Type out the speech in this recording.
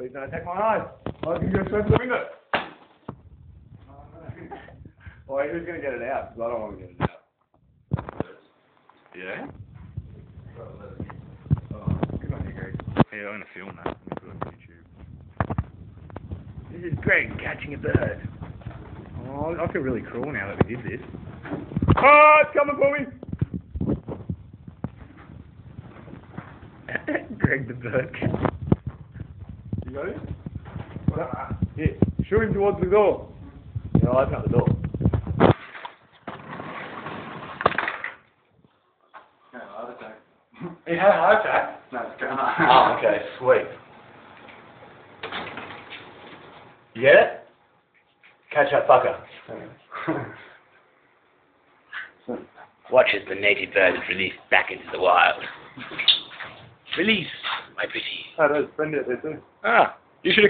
he's going to attack my eyes. I can go straight for the window. Oh, no. Well, who's going to get it out? Because I don't want to get it out. Yeah? Oh, good on you, Greg. Yeah, I'm going to film that. I'm going to put it on YouTube. This is Greg catching a bird. Oh, I feel really cruel now that we did this. Oh, it's coming for me! Greg the bird. You got it? Yeah, shoot him towards the door. Yeah, I'll open up the door. Heart attack. He had a heart attack? No, it's going on. Oh, okay, sweet. You get it? Catch that fucker. Watch as the native bird is released back into the wild. Release, my pretty. Oh, there's a friend out there too. Ah, you should have